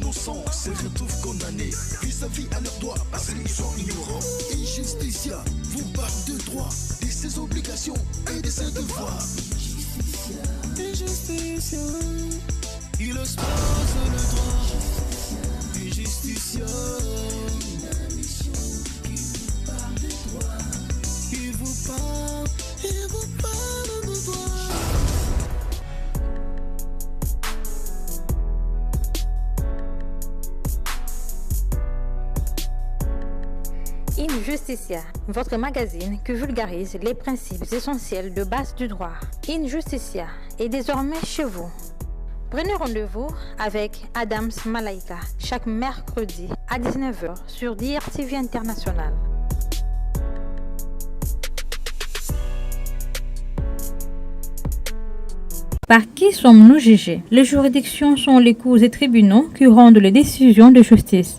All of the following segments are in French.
innocents se retrouvent condamnés vis-à-vis à leurs doigts parce qu'ils sont ignorants. Injusticia vous parle de droits, de ses obligations et de ses devoirs. Injusticia, il expose le droit. Injusticia, une mission qui vous parle de droits, qui vous parle de droits. Injusticia, votre magazine qui vulgarise les principes essentiels de base du droit. Injusticia est désormais chez vous. Prenez rendez-vous avec Adams Malaika chaque mercredi à 19h sur DRTV International. Par qui sommes-nous jugés? Les juridictions sont les cours et tribunaux qui rendent les décisions de justice.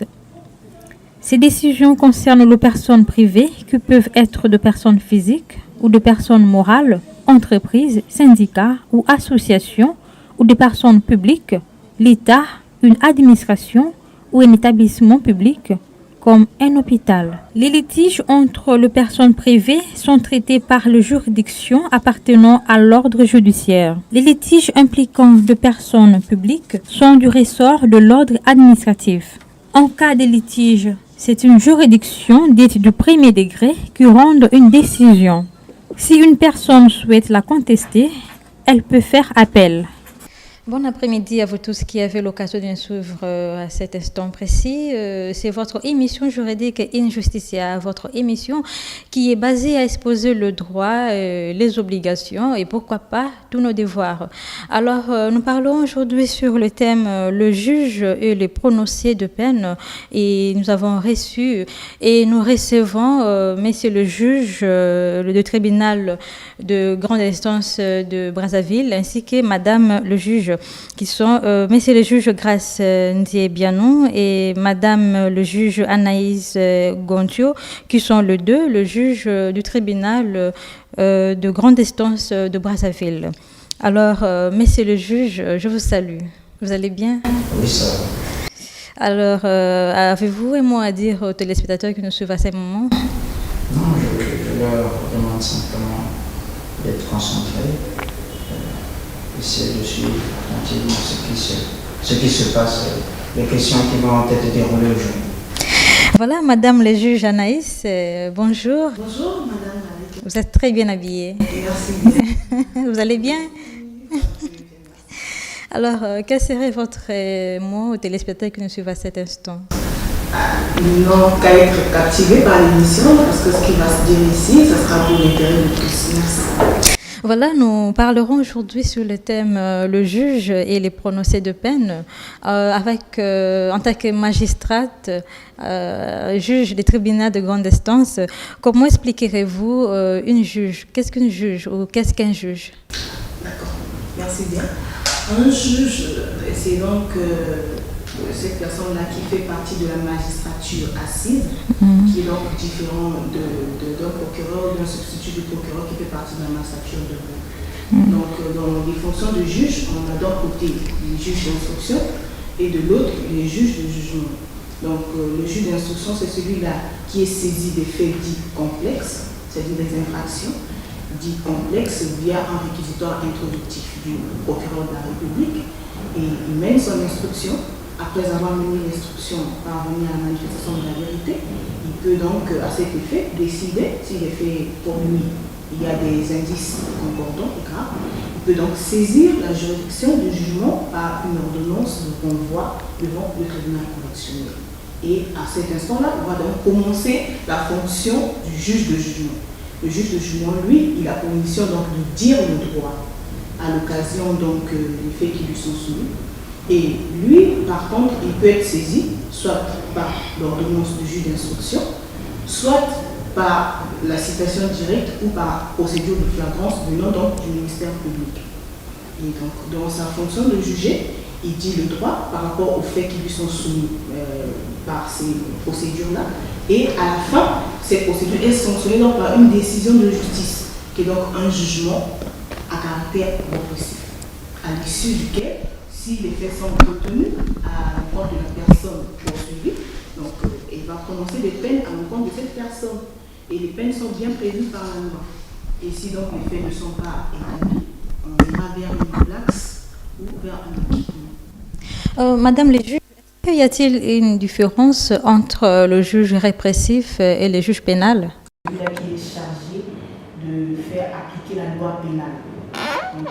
Ces décisions concernent les personnes privées qui peuvent être de personnes physiques ou de personnes morales, entreprises, syndicats ou associations ou des personnes publiques, l'État, une administration ou un établissement public comme un hôpital. Les litiges entre les personnes privées sont traités par les juridictions appartenant à l'ordre judiciaire. Les litiges impliquant des personnes publiques sont du ressort de l'ordre administratif. En cas de litige, c'est une juridiction dite du premier degré qui rend une décision. Si une personne souhaite la contester, elle peut faire appel. Bon après-midi à vous tous qui avez l'occasion de nous suivre à cet instant précis. C'est votre émission juridique Injusticia, votre émission qui est basée à exposer le droit, les obligations et pourquoi pas tous nos devoirs. Alors, nous parlons aujourd'hui sur le thème le juge et les prononcés de peine et nous avons reçu et nous recevons monsieur le juge du tribunal de grande instance de Brazzaville ainsi que madame le juge qui sont Monsieur le juge Grace Ndié-Bianou et Madame le juge Anaïs Gontio, qui sont les deux le juge du tribunal de grande instance de Brazzaville. Alors, Monsieur le juge, je vous salue. Vous allez bien? Oui, ça va. Alors, avez-vous un mot à dire aux téléspectateurs qui nous suivent à ce moment? Non, je leur demande simplement d'être concentrés. Essayer de suivre attentivement ce qui se passe, les questions qui vont être déroulées aujourd'hui. Voilà, Madame le juge Anaïs, bonjour. Bonjour, Madame Anaïs. Vous êtes très bien habillée. Merci. Vous allez bien? Alors, quel serait votre mot aux téléspectateurs qui nous suivent à cet instant? Non, qu'à être captivé par l'émission, parce que ce qui va se dire ici, ça sera pour l'intérêt de tous. Merci. Voilà, nous parlerons aujourd'hui sur le thème le juge et les prononcés de peine en tant que magistrate, juge des tribunaux de grande instance. Comment expliquerez-vous une juge? Qu'est-ce qu'une juge ou qu'est-ce qu'un juge? D'accord, merci bien. Un juge, c'est donc cette personne-là qui fait partie de la magistrature assise, qui est donc différent d'un procureur ou d'un substitut du procureur qui fait partie de la magistrature de cour. Donc, dans les fonctions de juge, on a d'un côté les juges d'instruction et de l'autre les juges de jugement. Donc, le juge d'instruction, c'est celui-là qui est saisi des faits dits complexes, c'est-à-dire des infractions dites complexes via un réquisitoire introductif du procureur de la République et il mène son instruction. Après avoir mené l'instruction parvenue à la manifestation de la vérité, il peut donc, à cet effet, décider si les faits pour lui, il y a des indices concordants et graves. Il peut donc saisir la juridiction du jugement par une ordonnance de renvoi devant le tribunal correctionnel. Et à cet instant-là, on va donc commencer la fonction du juge de jugement. Le juge de jugement, lui, il a pour mission donc de dire le droit à l'occasion donc des faits qui lui sont soumis. Et lui, par contre, il peut être saisi soit par l'ordonnance du juge d'instruction, soit par la citation directe ou par procédure de flagrance venant donc du ministère public. Et donc, dans sa fonction de juger, il dit le droit par rapport aux faits qui lui sont soumis par ces procédures-là. Et à la fin, ces procédures est sanctionnée donc par une décision de justice, qui est donc un jugement à caractère répressif, à l'issue duquel, si les faits sont retenus à l'encontre de la personne poursuivie, donc il va prononcer des peines à l'encontre de cette personne. Et les peines sont bien prévues par la loi. Et si donc les faits ne sont pas établis, on ira vers une relaxe ou vers un acquittement. Madame les juges, y a-t-il une différence entre le juge répressif et le juge pénal? Celui-là qui est chargé de faire appliquer la loi pénale. Donc,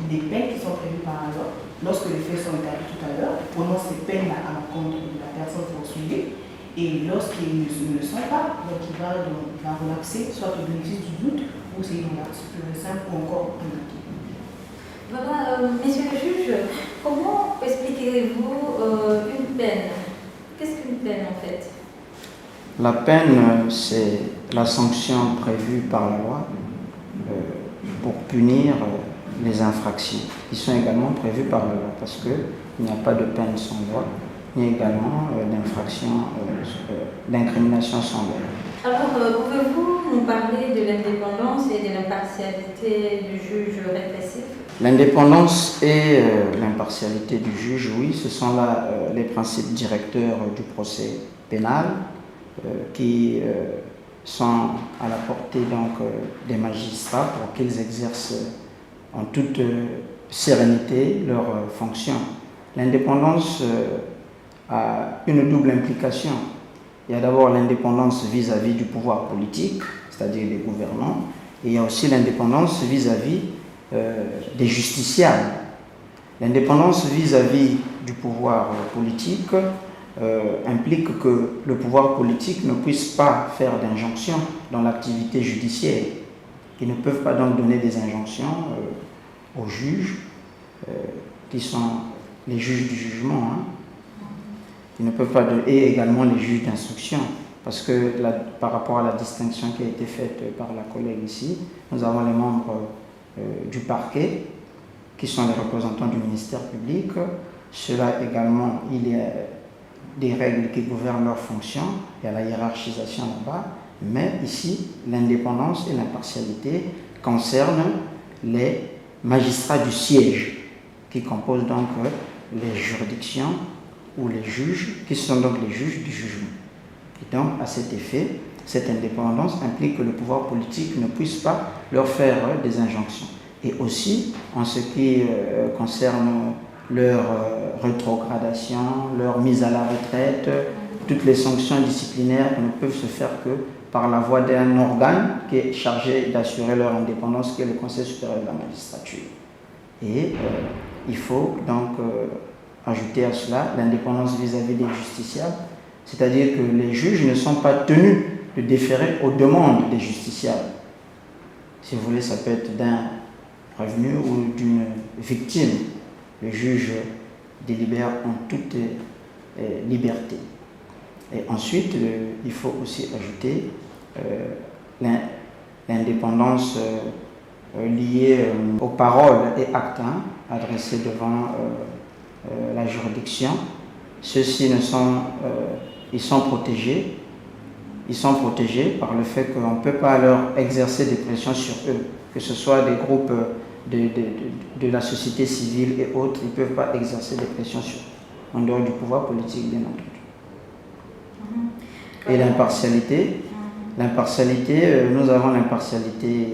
des peines qui sont prévues par la loi, lorsque les faits sont établis tout à l'heure, il prononce ces peines-là à l'encontre de la personne poursuivie. Et lorsqu'ils ne le sont pas, donc il va relaxer, soit au bénéfice du doute, ou c'est une relaxe pure et simple, ou encore un acquittement. Voilà, messieurs les juges, comment expliquerez-vous une peine? Qu'est-ce qu'une peine en fait? La peine, c'est la sanction prévue par la loi pour punir les infractions, qui sont également prévues par la loi, parce qu'il n'y a pas de peine sans loi, ni également d'incrimination sans loi. Alors, pouvez-vous nous parler de l'indépendance et de l'impartialité du juge répressif? L'indépendance et l'impartialité du juge, oui, ce sont là les principes directeurs du procès pénal qui sont à la portée donc, des magistrats pour qu'ils exercent en toute sérénité leurs fonctions. L'indépendance a une double implication. Il y a d'abord l'indépendance vis-à-vis du pouvoir politique, c'est-à-dire des gouvernants, et il y a aussi l'indépendance vis-à-vis des justiciables. L'indépendance vis-à-vis du pouvoir politique implique que le pouvoir politique ne puisse pas faire d'injonction dans l'activité judiciaire. Ils ne peuvent pas donc donner des injonctions aux juges, qui sont les juges du jugement, Ils ne peuvent pas et également les juges d'instruction, parce que par rapport à la distinction qui a été faite par la collègue ici, nous avons les membres du parquet, qui sont les représentants du ministère public. Cela également, il y a des règles qui gouvernent leurs fonctions, il y a la hiérarchisation là-bas, mais ici, l'indépendance et l'impartialité concernent les magistrats du siège, qui composent donc les juridictions ou les juges, qui sont donc les juges du jugement. Et donc, à cet effet, cette indépendance implique que le pouvoir politique ne puisse pas leur faire des injonctions. Et aussi, en ce qui concerne leur rétrogradation, leur mise à la retraite, toutes les sanctions disciplinaires ne peuvent se faire que par la voie d'un organe qui est chargé d'assurer leur indépendance, qui est le Conseil supérieur de la magistrature. Et il faut donc ajouter à cela l'indépendance vis-à-vis des justiciables, c'est-à-dire que les juges ne sont pas tenus de déférer aux demandes des justiciables. Si vous voulez, ça peut être d'un prévenu ou d'une victime. Le juge délibère en toute liberté. Et ensuite, il faut aussi ajouter l'indépendance liée aux paroles et actes adressés devant la juridiction. Ceux-ci ils sont protégés. Ils sont protégés par le fait qu'on ne peut pas leur exercer des pressions sur eux, que ce soit des groupes de la société civile et autres, ils ne peuvent pas exercer des pressions sur eux, en dehors du pouvoir politique, bien entendu. Et l'impartialité, nous avons l'impartialité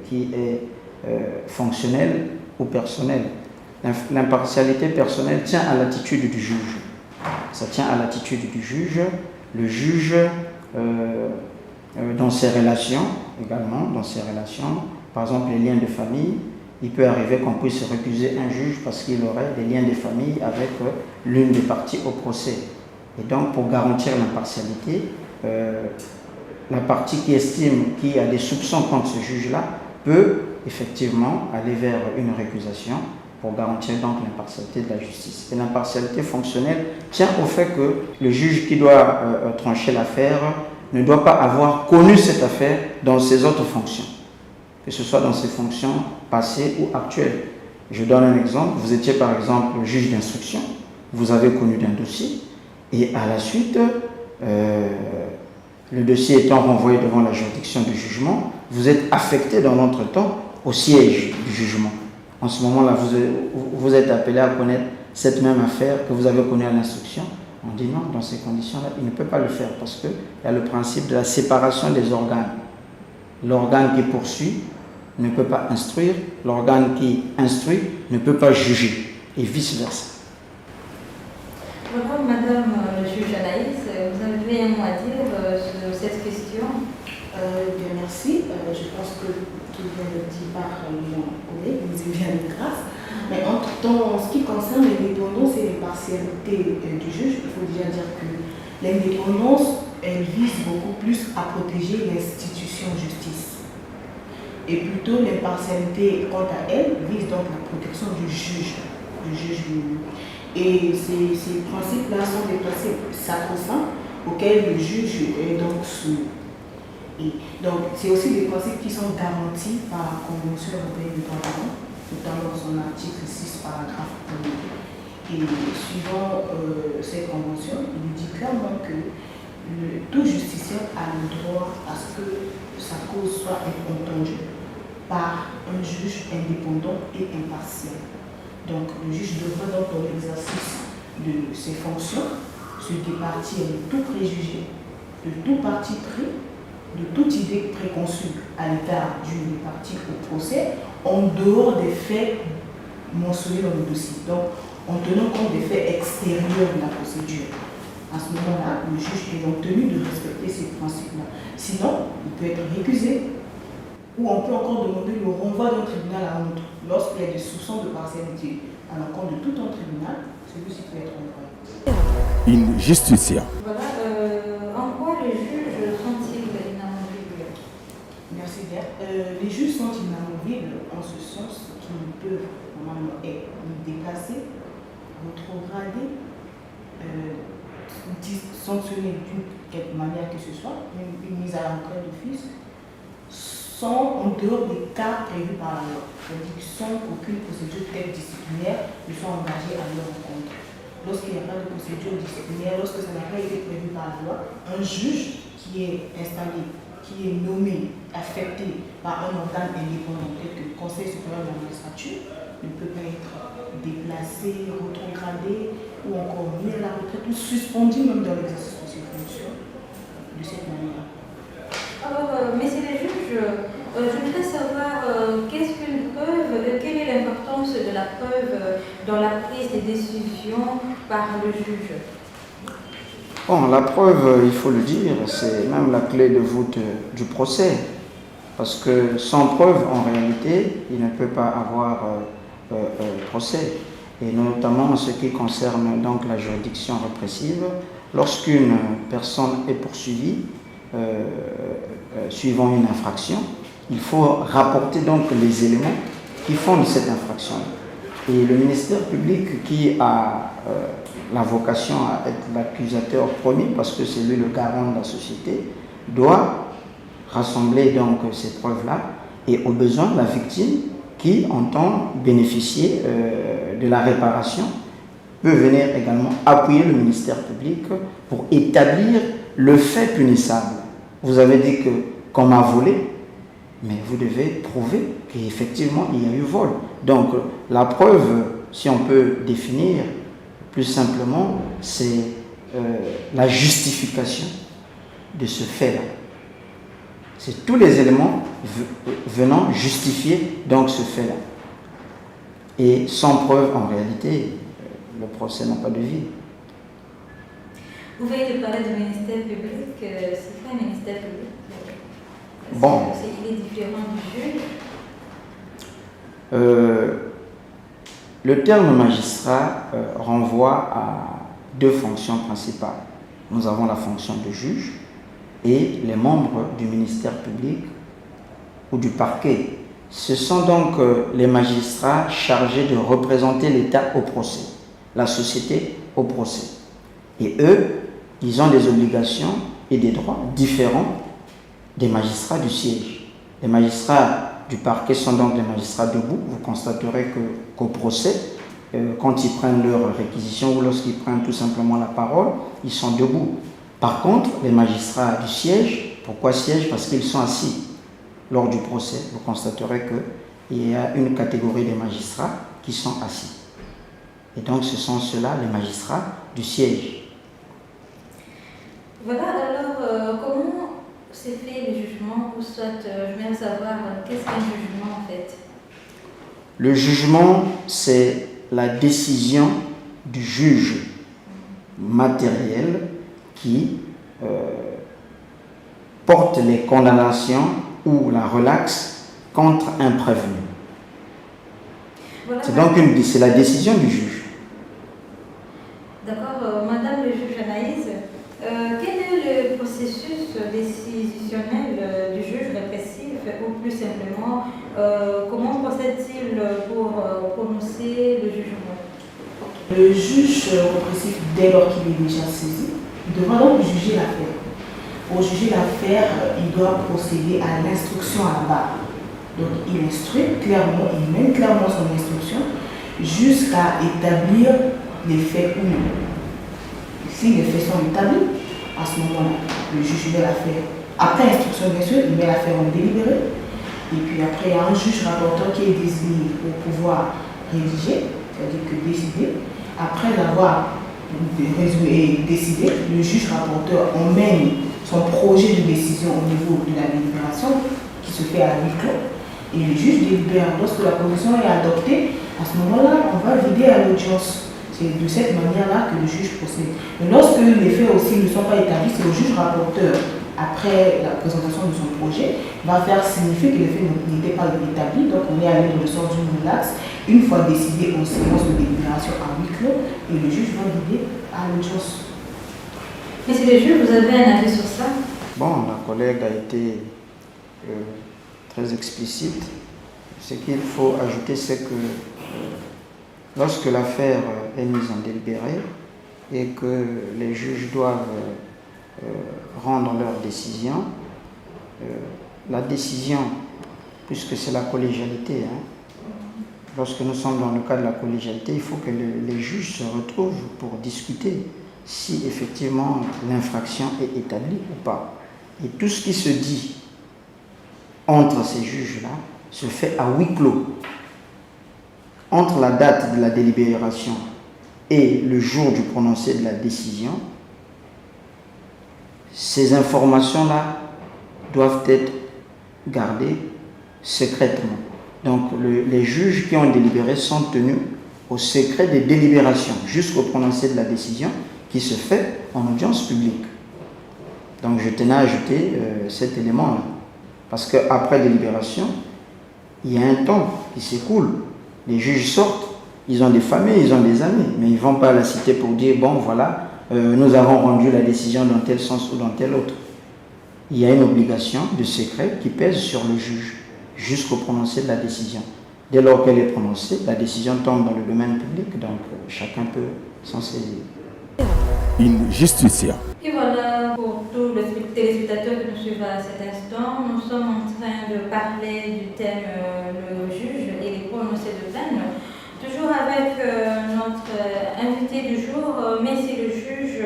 qui est fonctionnelle ou personnelle. L'impartialité personnelle tient à l'attitude du juge. Ça tient à l'attitude du juge. Le juge, dans ses relations, par exemple les liens de famille, il peut arriver qu'on puisse récuser un juge parce qu'il aurait des liens de famille avec l'une des parties au procès. Et donc, pour garantir l'impartialité, la partie qui estime qu'il y a des soupçons contre ce juge-là peut effectivement aller vers une récusation pour garantir donc l'impartialité de la justice. Et l'impartialité fonctionnelle tient au fait que le juge qui doit trancher l'affaire ne doit pas avoir connu cette affaire dans ses autres fonctions, que ce soit dans ses fonctions passées ou actuelles. Je donne un exemple. Vous étiez par exemple juge d'instruction, vous avez connu d'un dossier, et à la suite, le dossier étant renvoyé devant la juridiction du jugement, vous êtes affecté dans l'entretemps au siège du jugement. En ce moment-là, vous êtes appelé à connaître cette même affaire que vous avez connue à l'instruction. On dit non, dans ces conditions-là, il ne peut pas le faire parce qu'il y a le principe de la séparation des organes. L'organe qui poursuit ne peut pas instruire, l'organe qui instruit ne peut pas juger, et vice-versa. Voilà, Madame le juge Anaïs, vous avez un mot à dire sur cette question? Bien, merci. Je pense que tout vient de dit par mon collègue, M. Vianney Grasse. Mais en tout temps, en ce qui concerne l'indépendance et l'impartialité du juge, il faut déjà dire que l'indépendance, elle vise beaucoup plus à protéger l'institution justice. Et plutôt l'impartialité, quant à elle, vise donc la protection du juge lui-même. Et ces principes-là sont des principes sacro-saints auxquels le juge est donc soumis. Et donc, c'est aussi des principes qui sont garantis par la Convention européenne des droits de l'homme, notamment son article 6, paragraphe 1. Et suivant cette convention, il dit clairement que tout justiciable a le droit à ce que sa cause soit entendue par un juge indépendant et impartial. Donc, le juge devra donc dans l'exercice de ses fonctions se départir de tout préjugé, de tout parti pris, de toute idée préconçue à l'égard d'une partie au procès, en dehors des faits mentionnés dans le dossier. Donc, en tenant compte des faits extérieurs de la procédure. À ce moment-là, le juge est donc tenu de respecter ces principes-là. Sinon, il peut être récusé, ou on peut encore demander le renvoi d'un tribunal à un autre. Lorsqu'il y a des soupçons de partialité à l'encontre de tout un tribunal, celui-ci peut être renvoyé. In justitia. Voilà, en quoi les juges sont-ils inamovibles? Merci bien. Les juges sont inamovibles en ce sens qu'ils peuvent normalement être déplacés, rétrogradés, sanctionnés d'une quelque manière que ce soit, une mise à la retraite d'office, sans en dehors des cas prévus par la loi, c'est-à-dire sans qu'aucune procédure telle disciplinaire ne soit engagée à leur encontre. Lorsqu'il n'y a pas de procédure disciplinaire, lorsque ça n'a pas été prévu par la loi, un juge qui est installé, qui est nommé, affecté par un organe indépendant, tel que le Conseil supérieur de la magistrature, ne peut pas être déplacé, rétrogradé, ou encore mis à la retraite, ou suspendu même dans l'exercice de ses fonctions de cette manière. Alors, messieurs les juges, je voudrais savoir qu'est-ce qu'une preuve, quelle est l'importance de la preuve dans la prise des décisions par le juge? Bon, la preuve, il faut le dire, c'est même la clé de voûte du procès. Parce que sans preuve, en réalité, il ne peut pas avoir procès. Et notamment en ce qui concerne donc la juridiction répressive, lorsqu'une personne est poursuivie, suivant une infraction, il faut rapporter donc les éléments qui fondent cette infraction. Et le ministère public, qui a la vocation à être l'accusateur premier, parce que c'est lui le garant de la société, doit rassembler donc ces preuves-là, et au besoin, la victime qui entend bénéficier de la réparation peut venir également appuyer le ministère public pour établir le fait punissable. Vous avez dit qu'on m'a volé, mais vous devez prouver qu'effectivement il y a eu vol. Donc la preuve, si on peut définir plus simplement, c'est la justification de ce fait-là. C'est tous les éléments venant justifier donc ce fait-là. Et sans preuve, en réalité, le procès n'a pas de vie. Vous venez de parler du ministère public. C'est quoi un ministère public? Bon. Il est différent du juge. Le terme magistrat renvoie à deux fonctions principales. Nous avons la fonction de juge et les membres du ministère public ou du parquet. Ce sont donc les magistrats chargés de représenter l'État au procès, la société au procès. Et eux, ils ont des obligations et des droits différents des magistrats du siège. Les magistrats du parquet sont donc des magistrats debout. Vous constaterez qu'au procès, quand ils prennent leur réquisition ou lorsqu'ils prennent tout simplement la parole, ils sont debout. Par contre, les magistrats du siège, pourquoi siège? Parce qu'ils sont assis lors du procès. Vous constaterez il y a une catégorie de magistrats qui sont assis. Et donc ce sont ceux-là, les magistrats du siège. Voilà, alors comment s'est fait le jugement, ou soit je viens de savoir qu'est-ce qu'un jugement en fait? Le jugement, c'est la décision du juge matériel qui porte les condamnations ou la relaxe contre un prévenu. Voilà, C'est donc c'est la décision du juge. D'accord, Madame le juge Anaïs, quel est le processus décisionnel du juge répressif, ou plus simplement, comment procède-t-il pour prononcer le jugement? Le juge répressif, dès lors qu'il est déjà saisi, devra donc juger l'affaire. Pour juger l'affaire, il doit procéder à l'instruction à la barre. Donc il instruit clairement, il mène clairement son instruction jusqu'à établir les faits ou non. Si les faits sont établis, à ce moment-là, le juge met l'affaire. Après instruction, bien sûr, il met l'affaire en délibéré. Et puis après, il y a un juge rapporteur qui est désigné pour pouvoir rédiger, c'est-à-dire que décider. Après avoir décidé, le juge rapporteur emmène son projet de décision au niveau de la délibération qui se fait à huis clos. Et le juge délibère. Lorsque la position est adoptée, à ce moment-là, on va vider à l'audience. C'est de cette manière-là que le juge procède. Mais lorsque les faits aussi ne sont pas établis, c'est le juge rapporteur, après la présentation de son projet, va faire signifier que les faits n'étaient pas établis. Donc on est allé dans le sens d'une relaxe, une fois décidé en séance de délibération à huis clos, et le juge va vider à l'audience. Monsieur le juge, vous avez un avis sur ça? Bon, la collègue a été très explicite. Ce qu'il faut ajouter, c'est que lorsque l'affaire est mise en délibéré et que les juges doivent rendre leur décision, la décision, puisque c'est la collégialité, lorsque nous sommes dans le cadre de la collégialité, il faut que les juges se retrouvent pour discuter si effectivement l'infraction est établie ou pas. Et tout ce qui se dit entre ces juges-là se fait à huis clos. Entre la date de la délibération et le jour du prononcé de la décision, ces informations-là doivent être gardées secrètement. Donc les juges qui ont délibéré sont tenus au secret des délibérations jusqu'au prononcé de la décision qui se fait en audience publique. Donc je tenais à ajouter cet élément-là. Parce qu'après délibération, il y a un temps qui s'écoule. Les juges sortent, ils ont des familles, ils ont des amis, mais ils ne vont pas à la cité pour dire, bon voilà, nous avons rendu la décision dans tel sens ou dans tel autre. Il y a une obligation de secret qui pèse sur le juge jusqu'au prononcé de la décision. Dès lors qu'elle est prononcée, la décision tombe dans le domaine public, donc chacun peut s'en saisir. Une justicia. Et voilà, pour tous les téléspectateurs qui nous suivent à cet instant, nous sommes en train de parler du thème le juge et les prononcés de peine. Toujours avec notre invité du jour, messieurs le juge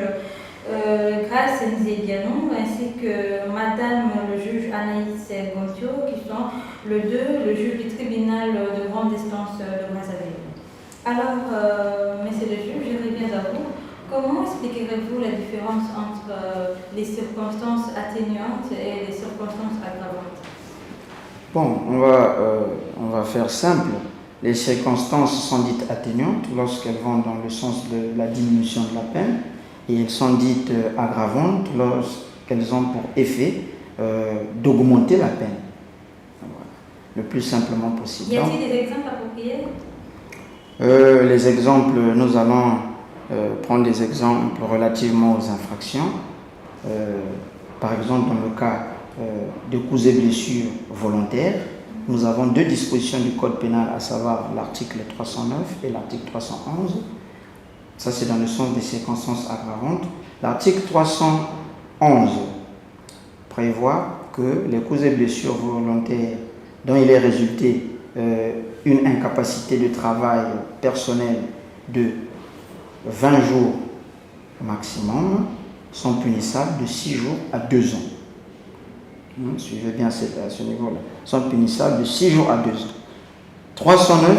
Grace Nzedianou, ainsi que madame le juge Anaïs Gontio, qui sont le juge du tribunal de grande instance de Brazzaville. Alors, messieurs le juge, je reviens à vous. Comment expliquerez-vous la différence entre les circonstances atténuantes et les circonstances aggravantes? Bon, on va faire simple. Les circonstances sont dites atténuantes lorsqu'elles vont dans le sens de la diminution de la peine, et elles sont dites aggravantes lorsqu'elles ont pour effet d'augmenter la peine. Voilà. Le plus simplement possible. Y a-t-il des exemples appropriés? Les exemples, nous allons prendre des exemples relativement aux infractions. Par exemple, dans le cas de coups et blessures volontaires, nous avons deux dispositions du Code pénal, à savoir l'article 309 et l'article 311. Ça, c'est dans le sens des circonstances aggravantes. L'article 311 prévoit que les coups et blessures volontaires dont il est résulté une incapacité de travail personnel de 20 jours maximum sont punissables de 6 jours à 2 ans. Suivez bien à ce niveau-là. Sont punissables de 6 jours à 2 ans. 309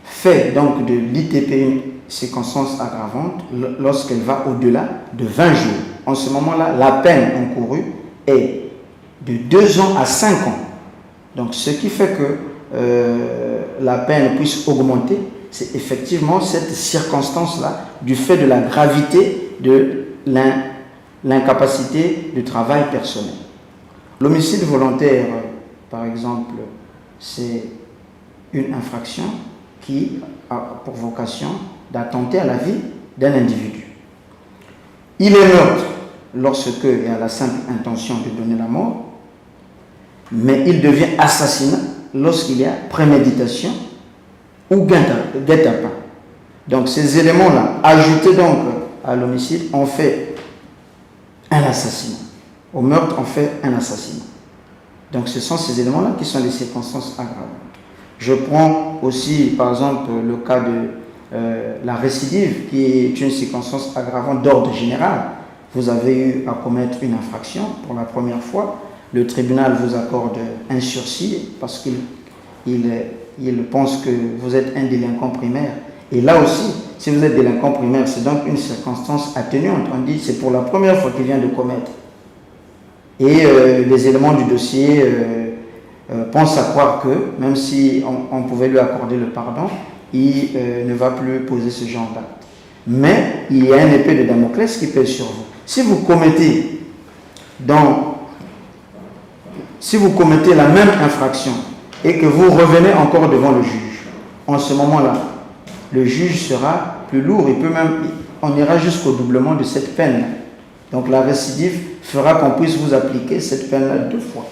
fait donc de l'ITP une circonstance aggravante lorsqu'elle va au-delà de 20 jours. En ce moment-là, la peine encourue est de 2 ans à 5 ans. Donc, ce qui fait que la peine puisse augmenter, c'est effectivement cette circonstance-là du fait de la gravité de l'incapacité de travail personnel. L'homicide volontaire, par exemple, c'est une infraction qui a pour vocation d'attenter à la vie d'un individu. Il est meurtre lorsque il y a la simple intention de donner la mort, mais il devient assassinat lorsqu'il y a préméditation ou guet-apens. Donc ces éléments-là, ajoutés donc à l'homicide, on fait un assassinat. Au meurtre, on fait un assassinat. Donc ce sont ces éléments-là qui sont les circonstances aggravantes. Je prends aussi, par exemple, le cas de la récidive, qui est une circonstance aggravante d'ordre général. Vous avez eu à commettre une infraction pour la première fois. Le tribunal vous accorde un sursis parce qu'il pense que vous êtes un délinquant primaire. Et là aussi, si vous êtes délinquant primaire, c'est donc une circonstance atténuante. On dit que c'est pour la première fois qu'il vient de commettre. Et les éléments du dossier pensent à croire que, même si on pouvait lui accorder le pardon, il ne va plus poser ce genre d'acte. Mais il y a un épée de Damoclès qui pèse sur vous. Si vous commettez la même infraction et que vous revenez encore devant le juge, en ce moment-là, le juge sera plus lourd, on ira jusqu'au doublement de cette peine. Donc la récidive fera qu'on puisse vous appliquer cette peine-là 2 fois.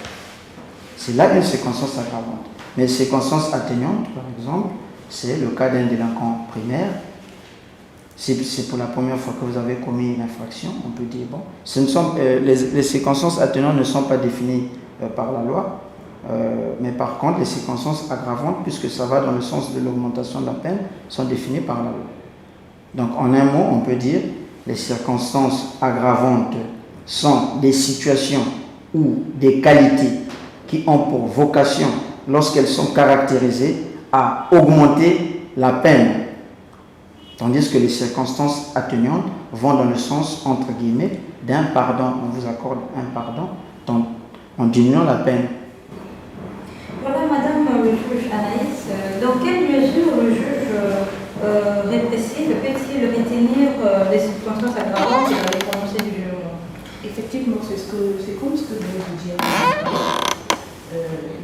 C'est là une circonstance aggravante. Mais circonstance atténuante, par exemple, c'est le cas d'un délinquant primaire. Si c'est pour la première fois que vous avez commis une infraction, on peut dire, bon, les circonstances atténuantes ne sont pas définies par la loi, mais par contre, les circonstances aggravantes, puisque ça va dans le sens de l'augmentation de la peine, sont définies par la loi. Donc, en un mot, on peut dire les circonstances aggravantes sont des situations ou des qualités qui ont pour vocation, lorsqu'elles sont caractérisées, à augmenter la peine. Tandis que les circonstances atténuantes vont dans le sens, entre guillemets, d'un pardon. On vous accorde un pardon en diminuant la peine. Voilà, Madame le juge Anaïs, dans quelle mesure le juge répressif peut-il retenir les circonstances aggravantes dans les prononcés du jugement? Effectivement, c'est comme ce que je viens de dire.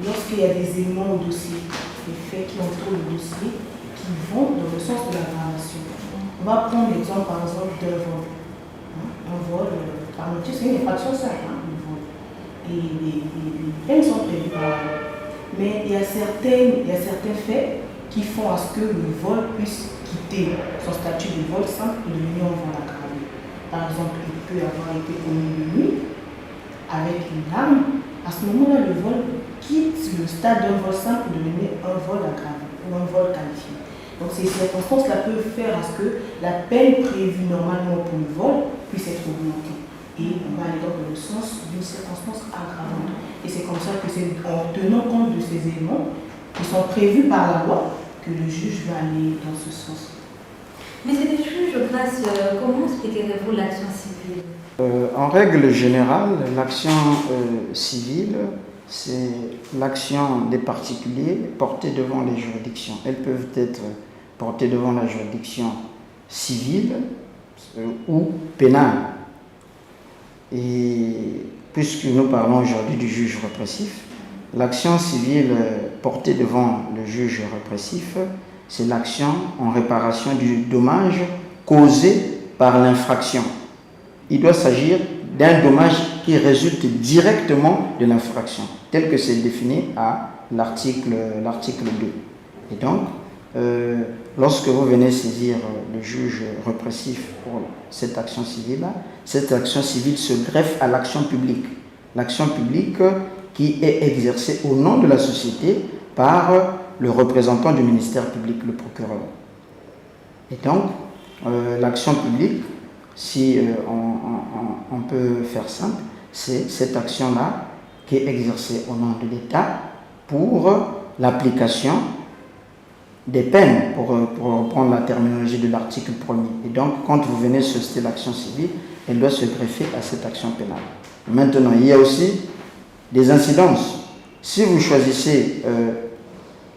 Lorsqu'il y a des éléments au dossier, des faits qui entourent le dossier, qui vont dans le sens de l'aggravation. On va prendre l'exemple, par exemple, d'un vol. Un vol, par motif, c'est une infraction simple, le vol. Et les peines sont prévues par la loi. Mais il y a certains faits qui font à ce que le vol puisse quitter son statut de vol simple et devenir un vol aggravé. Par exemple, il peut avoir été commis de nuit avec une arme. À ce moment-là, le vol quitte le stade d'un vol simple pour devenir un vol aggravé ou un vol qualifié. Donc ces circonstances-là peuvent faire à ce que la peine prévue normalement pour le vol puisse être augmentée. Et on va aller dans le sens d'une circonstance aggravante. Et c'est comme ça que c'est en tenant compte de ces éléments qui sont prévus par la loi que le juge va aller dans ce sens. Mais c'est des juges, Grace, comment expliquerez-vous l'action civile? En règle générale, l'action civile, c'est l'action des particuliers portée devant les juridictions. Elles peuvent être portées devant la juridiction civile ou pénale. Et puisque nous parlons aujourd'hui du juge répressif, l'action civile portée devant le juge répressif, c'est l'action en réparation du dommage causé par l'infraction. Il doit s'agir d'un dommage qui résulte directement de l'infraction, tel que c'est défini à l'article 2. Et donc, lorsque vous venez saisir le juge répressif pour cette action civile-là, cette action civile se greffe à l'action publique. L'action publique qui est exercée au nom de la société par le représentant du ministère public, le procureur. Et donc, l'action publique, si on peut faire simple, c'est cette action-là qui est exercée au nom de l'État pour l'application des peines, pour reprendre la terminologie de l'article 1er. Et donc, quand vous venez solliciter l'action civile, elle doit se greffer à cette action pénale. Maintenant, il y a aussi des incidences. Si vous choisissez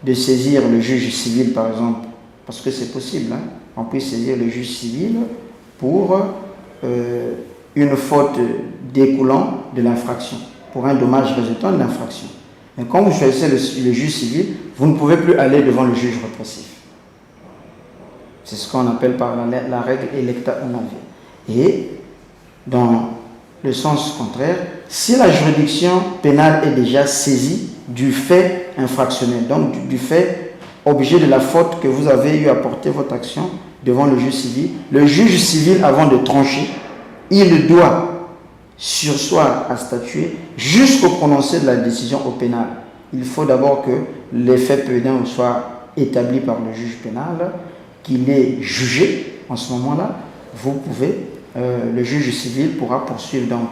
de saisir le juge civil, par exemple, parce que c'est possible, hein, on peut saisir le juge civil pour une faute découlant de l'infraction, pour un dommage résultant de l'infraction. Mais quand vous choisissez le juge civil, vous ne pouvez plus aller devant le juge répressif. C'est ce qu'on appelle par la règle electa unavie. Et dans le sens contraire, si la juridiction pénale est déjà saisie du fait infractionnel, donc du fait objet de la faute que vous avez eu à porter votre action devant le juge civil, avant de trancher, il doit surseoir à statuer jusqu'au prononcé de la décision au pénal. Il faut d'abord que les faits pénaux soient établis par le juge pénal, qu'il est jugé. En ce moment-là, vous pouvez, le juge civil pourra poursuivre donc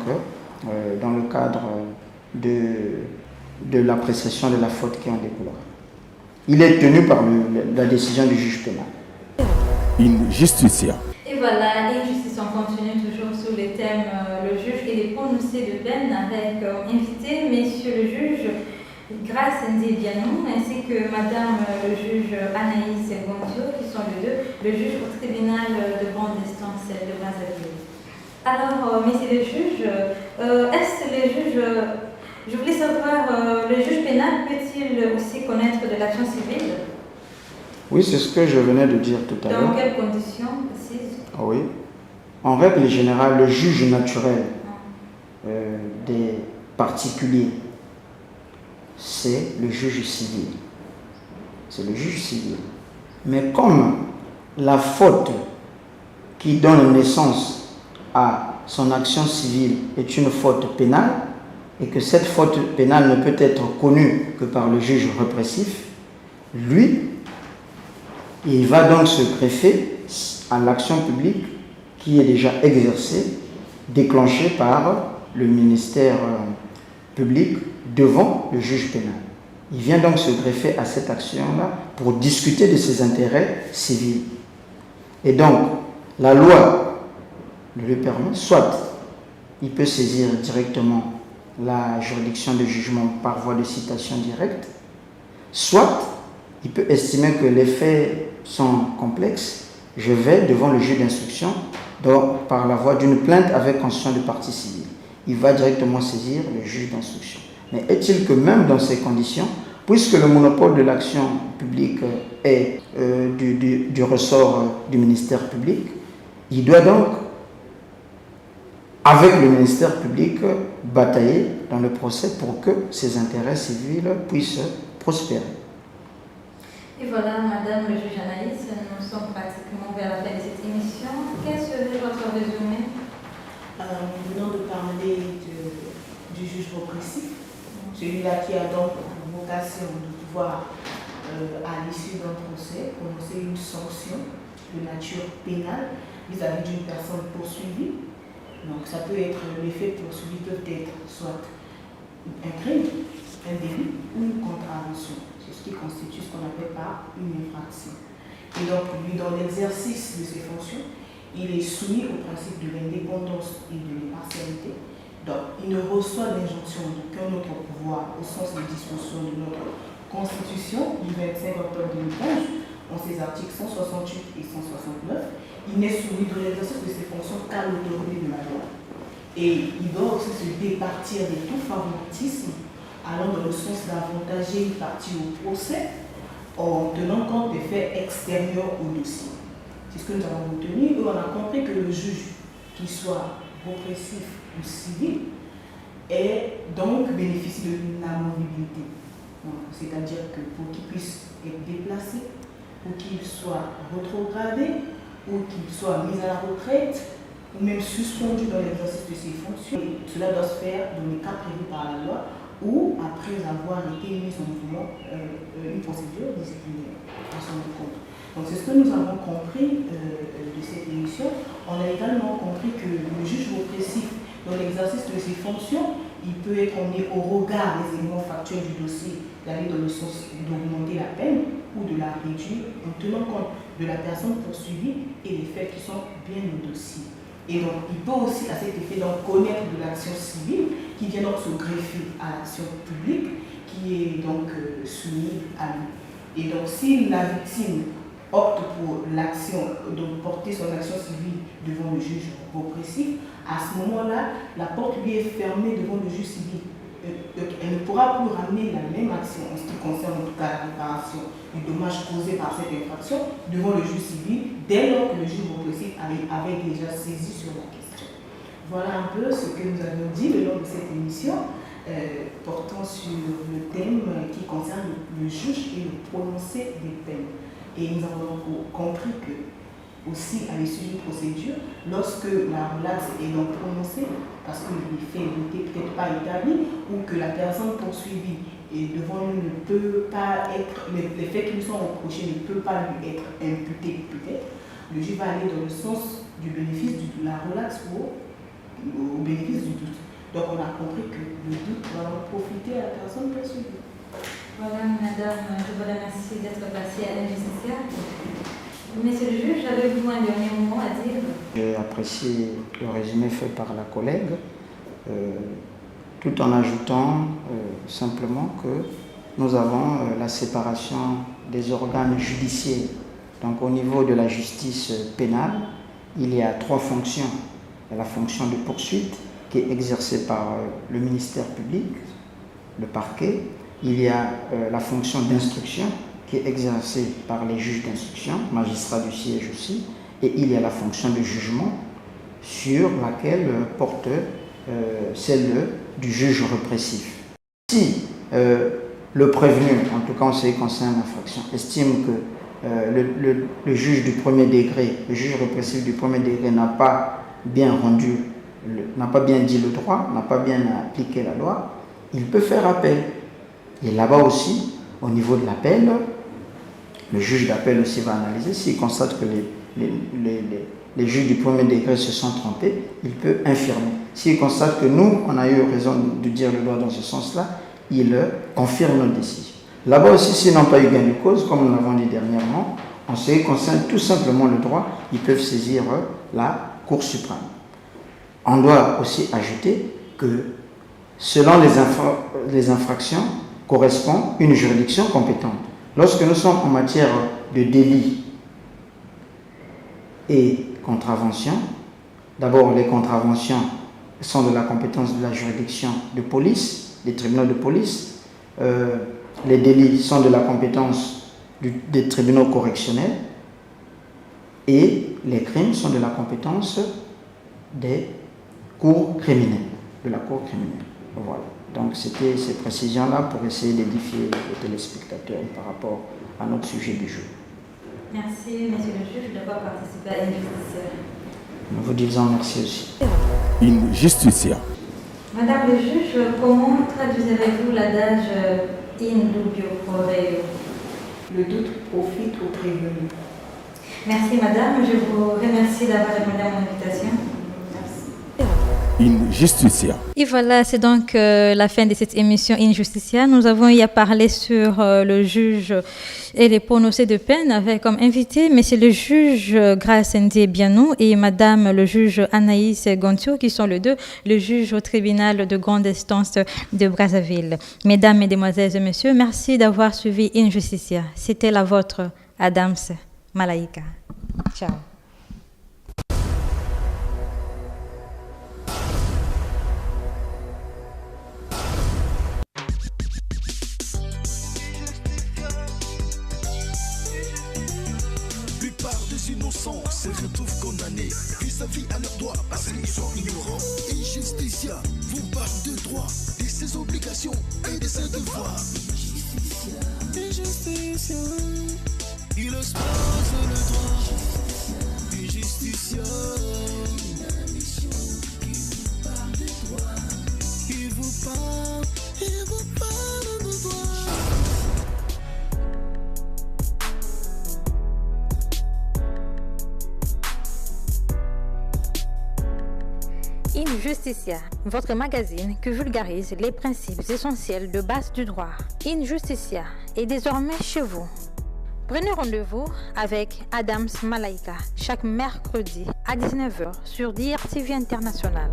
dans le cadre de l'appréciation de la faute qui en découlera. Il est tenu par la décision du juge pénal. Une justicia. Et voilà, Injustice, on continue toujours sur le thème le juge et les prononcés de peine avec invité messieurs le juge Grace Ndiabianou ainsi que madame le juge Anaïs Gondio qui sont les deux le juge au tribunal de grande instance de Brazzaville. Alors, messieurs les juges, est-ce que les juges, je voulais savoir, le juge pénal peut-il aussi connaître de l'action civile? Oui, c'est ce que je venais de dire tout à l'heure. Dans quelles conditions précises? Oui. En règle générale, le juge naturel des particuliers, c'est le juge civil. C'est le juge civil. Mais comme la faute qui donne naissance à son action civile est une faute pénale, et que cette faute pénale ne peut être connue que par le juge répressif, lui, il va donc se greffer à l'action publique qui est déjà exercée, déclenchée par le ministère public devant le juge pénal. Il vient donc se greffer à cette action-là pour discuter de ses intérêts civils. Et donc, la loi le permet, soit il peut saisir directement la juridiction de jugement par voie de citation directe, soit il peut estimer que les faits sont complexes, je vais devant le juge d'instruction par la voie d'une plainte avec constitution de partie civile. Il va directement saisir le juge d'instruction. Mais est-il que même dans ces conditions, puisque le monopole de l'action publique est du ressort du ministère public, il doit donc, avec le ministère public, batailler dans le procès pour que ses intérêts civils puissent prospérer. Et voilà, Madame le juge Anaïs, nous sommes pratiquement vers la fin de cette émission. Quel serait votre résumé? Nous venons de parler du juge répressif, celui-là qui a donc pour vocation de pouvoir, à l'issue d'un procès, prononcer une sanction de nature pénale vis-à-vis d'une personne poursuivie. Donc ça peut être, les faits poursuivis peuvent être soit un crime, un délit ou une contravention. C'est ce qui constitue ce qu'on appelle par une infraction. Et donc lui, dans l'exercice de ses fonctions, il est soumis au principe de l'indépendance et de l'impartialité. Donc il ne reçoit l'injonction d'aucun autre pouvoir au sens des dispositions de notre Constitution du 25 octobre 2011, en ses articles 168 et 169. Il n'est soumis de l'exercice de ses fonctions qu'à l'autorité de la loi. Et il doit aussi se départir de tout favoritisme allant dans le sens d'avantager une partie au procès en tenant compte des faits extérieurs au dossier. C'est ce que nous avons retenu. Et on a compris que le juge, qu'il soit répressif ou civil, est donc bénéficie de l'inamovibilité. C'est-à-dire que pour qu'il puisse être déplacé, pour qu'il soit rétrogradé, ou qu'il soit mis à la retraite, ou même suspendu dans l'exercice de ses fonctions, cela doit se faire dans les cas prévus par la loi, ou après avoir été mis en mouvement une procédure disciplinaire à son compte. Donc c'est ce que nous avons compris de cette émission. On a également compris que le juge répressif Dans l'exercice de ses fonctions, il peut être emmené au regard des éléments factuels du dossier d'aller dans le sens d'augmenter la peine ou de la réduire en tenant compte de la personne poursuivie et des faits qui sont bien au dossier. Et donc, il peut aussi, à cet effet, donc, connaître de l'action civile qui vient donc se greffer à l'action publique qui est donc soumise à lui. Et donc, si la victime opte pour l'action, de porter son action civile devant le juge répressif, à ce moment-là, la porte lui est fermée devant le juge civil. Elle ne pourra plus ramener la même action en ce qui concerne en tout cas la réparation du dommage causé par cette infraction devant le juge civil dès lors que le juge répressif avait déjà saisi sur la question. Voilà un peu ce que nous avons dit le long de cette émission portant sur le thème qui concerne le juge et le prononcé des peines. Et nous avons compris que aussi à l'issue d'une procédure, lorsque la relaxe est donc prononcée, parce que les faits n'étaient peut-être pas établis, ou que la personne poursuivie et devant lui ne peut pas être, les faits qui lui sont reprochés ne peuvent pas lui être imputés peut-être, le juge va aller dans le sens du bénéfice de la relaxe ou au bénéfice du doute. Donc on a compris que le doute va profiter à la personne poursuivie. Voilà, madame, je vous remercie d'être passée à l'injustice. Monsieur le juge, avez-vous un dernier mot à dire? J'ai apprécié le résumé fait par la collègue, tout en ajoutant simplement que nous avons la séparation des organes judiciaires. Donc au niveau de la justice pénale, il y a 3 fonctions. Il y a la fonction de poursuite qui est exercée par le ministère public, le parquet. Il y a la fonction d'instruction qui est exercée par les juges d'instruction, magistrats du siège aussi, et il y a la fonction de jugement sur laquelle porte celle du juge répressif. Si le prévenu, en tout cas en ce qui concerne l'infraction, estime que le juge du premier degré, le juge répressif du premier degré n'a pas bien rendu, n'a pas bien dit le droit, n'a pas bien appliqué la loi, il peut faire appel. Et là-bas aussi, au niveau de l'appel, le juge d'appel aussi va analyser. S'il constate que les juges du premier degré se sont trompés, il peut infirmer. S'il constate que nous, on a eu raison de dire le droit dans ce sens-là, il confirme notre décision. Là-bas aussi, s'ils n'ont pas eu gain de cause, comme nous l'avons dit dernièrement, en ce qui concerne tout simplement le droit, ils peuvent saisir la Cour suprême. On doit aussi ajouter que selon les infractions, correspond une juridiction compétente. Lorsque nous sommes en matière de délit et contravention, d'abord les contraventions sont de la compétence de la juridiction de police, des tribunaux de police, les délits sont de la compétence des tribunaux correctionnels et les crimes sont de la compétence des cours criminelles, de la cour criminelle. Voilà. Donc c'était ces précisions-là pour essayer d'édifier les téléspectateurs par rapport à notre sujet du jour. Merci, monsieur le juge, d'avoir participé à l'injustice. Nous vous disons merci aussi. Injusticia. Madame le juge, comment traduisez-vous l'adage in dubio pro reo? Le doute profite au prévenu. Merci madame, je vous remercie d'avoir répondu à mon invitation. Injusticia. Et voilà, c'est donc la fin de cette émission Injusticia. Nous avons y à parler sur le juge et les prononcés de peine avec comme invité monsieur le juge Grace Ndie Bianou et madame le juge Anaïs Gontio qui sont les deux le juge au tribunal de grande instance de Brazzaville. Mesdames, mesdemoiselles et messieurs, merci d'avoir suivi Injusticia. C'était la vôtre, Adams Malaika. Ciao. Innocents se retrouvent condamnés vis-à-vis à leurs droits parce qu'ils sont ignorants. Injusticia vous parle de droits, de ses obligations et de ses devoirs. Injusticia, il expose le droit. Injusticia, une mission qui vous parle de droits. Il vous parle de droits. Injusticia. Injusticia, votre magazine qui vulgarise les principes essentiels de base du droit. Injusticia est désormais chez vous. Prenez rendez-vous avec Adams Malaika chaque mercredi à 19h sur DRTV International.